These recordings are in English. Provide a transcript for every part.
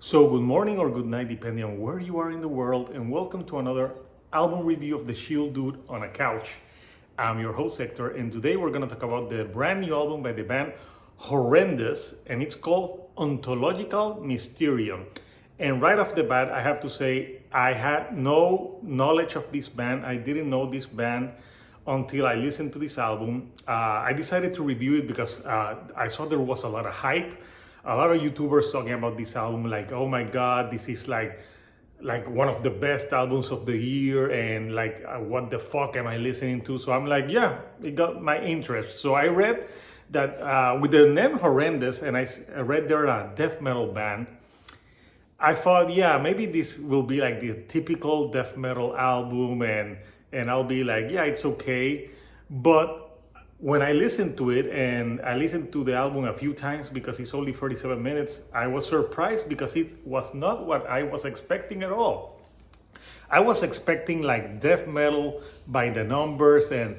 So good morning or good night depending on where you are in the world, and welcome to another album review of the Shield Dude on a Couch. I'm your host Hector, and today we're going to talk about the brand new album by the band Horrendous, and it's called Ontological Mysterium. And right off the bat, I have to say I had no knowledge of this band. I didn't know this band until I listened to this album. I decided to review it because I saw there was a lot of hype. A lot of YouTubers talking about this album, like, oh my God, this is like one of the best albums of the year, and like, what the fuck am I listening to? So I'm like, yeah, it got my interest. So I read that with the name Horrendous, and I read they're a death metal band. I thought, yeah, maybe this will be like the typical death metal album, and I'll be like, yeah, it's okay. But when I listened to it, and I listened to the album a few times because it's only 37 minutes, I was surprised because it was not what I was expecting at all. I was expecting like death metal by the numbers, and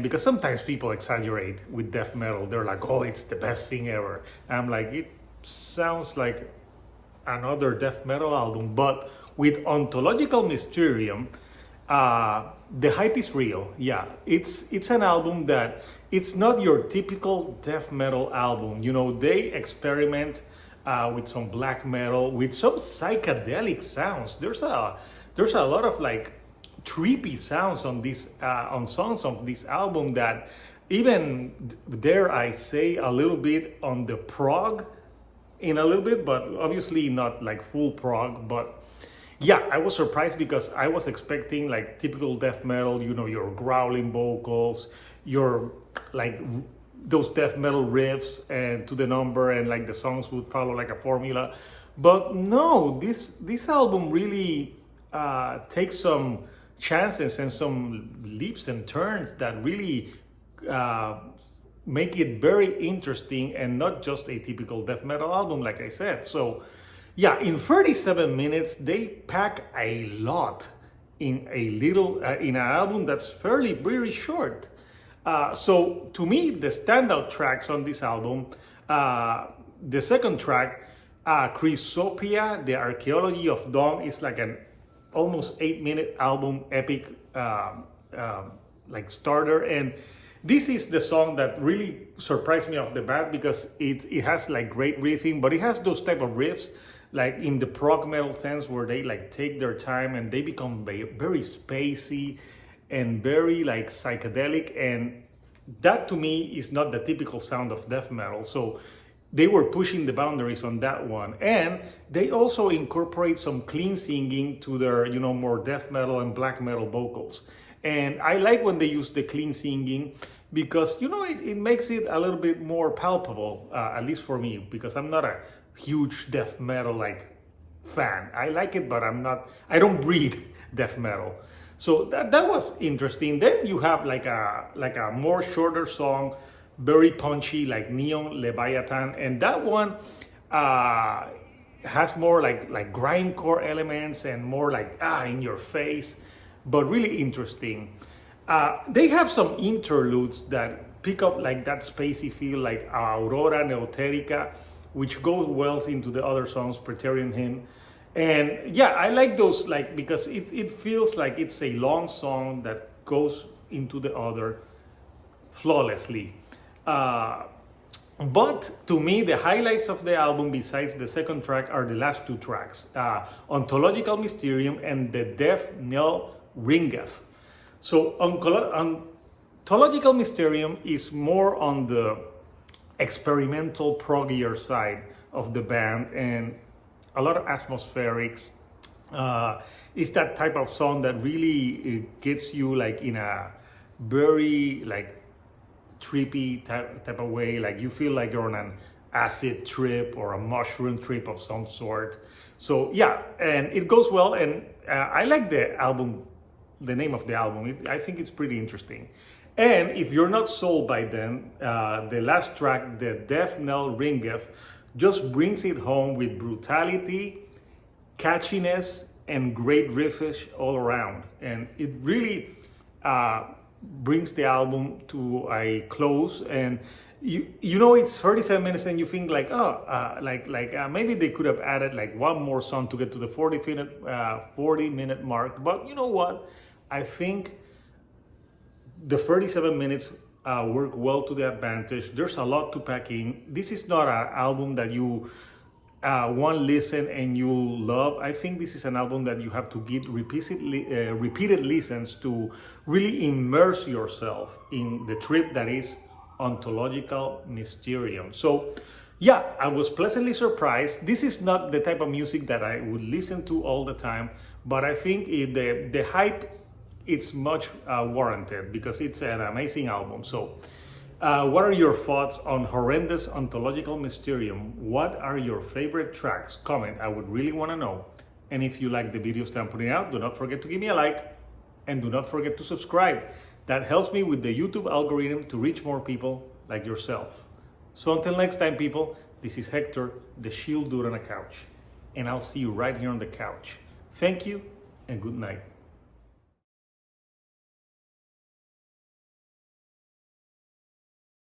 because sometimes people exaggerate with death metal. They're like, oh, it's the best thing ever. I'm like, it sounds like another death metal album. But with Ontological Mysterium, the hype is real. Yeah, it's an album that it's not your typical death metal album. You know, they experiment with some black metal, with some psychedelic sounds. There's a lot of like trippy sounds on this on songs of this album that even dare I say a little bit on the prog in a little bit, but obviously not like full prog. But yeah, I was surprised because I was expecting like typical death metal, you know, your growling vocals, your like those death metal riffs and to the number, and like the songs would follow like a formula. But no, this album really takes some chances and some leaps and turns that really make it very interesting, and not just a typical death metal album, like I said. So yeah, in 37 minutes, they pack a lot in a little in an album that's fairly very short. So to me, the standout tracks on this album, the second track, Chrysopia, the Archaeology of Dawn, is like an almost 8-minute album epic like starter, and this is the song that really surprised me off the bat because it has like great riffing, but it has those type of riffs like in the prog metal sense where they like take their time and they become very spacey and very like psychedelic, and that to me is not the typical sound of death metal. So they were pushing the boundaries on that one, and they also incorporate some clean singing to their, you know, more death metal and black metal vocals. And I like when they use the clean singing because, you know, it makes it a little bit more palpable, at least for me, because I'm not a huge death metal like fan. I like it, but I don't breed death metal. So that was interesting. Then you have like a more shorter song, very punchy, like Neon Leviathan, and that one has more like grindcore elements and more like in your face, but really interesting. They have some interludes that pick up like that spacey feel, like Aurora Neoterica, which goes well into the other songs, Praetorian Hymn. And yeah, I like those, like, because it feels like it's a long song that goes into the other flawlessly. But to me, the highlights of the album, besides the second track, are the last two tracks, Ontological Mysterium and the Death Knell Ringeth. So Ontological Mysterium is more on the experimental proggier side of the band, and a lot of atmospherics. It's that type of song that really gets you like in a very like trippy type of way, like you feel like you're on an acid trip or a mushroom trip of some sort. So yeah, and it goes well, and I like the album, the name of the album. I think it's pretty interesting. And if you're not sold by them, the last track, the Death Knell Ringeth, just brings it home with brutality, catchiness, and great riffage all around. And it really brings the album to a close. And you know it's 37 minutes and you think like, maybe they could have added like one more song to get to the 40-minute mark. But you know what, I think the 37 minutes work well to the advantage. There's a lot to pack in. This is not an album that you one listen and you'll love. I think this is an album that you have to get repeated listens to really immerse yourself in the trip that is Ontological Mysterium. So yeah, I was pleasantly surprised. This is not the type of music that I would listen to all the time, but I think the hype, it's much warranted because it's an amazing album. So what are your thoughts on Horrendous-Ontological Mysterium? What are your favorite tracks? Comment, I would really want to know. And if you like the videos that I'm putting out, do not forget to give me a like and do not forget to subscribe. That helps me with the YouTube algorithm to reach more people like yourself. So until next time, people, this is Hector, the Shield Dude on a Couch, and I'll see you right here on the couch. Thank you and good night.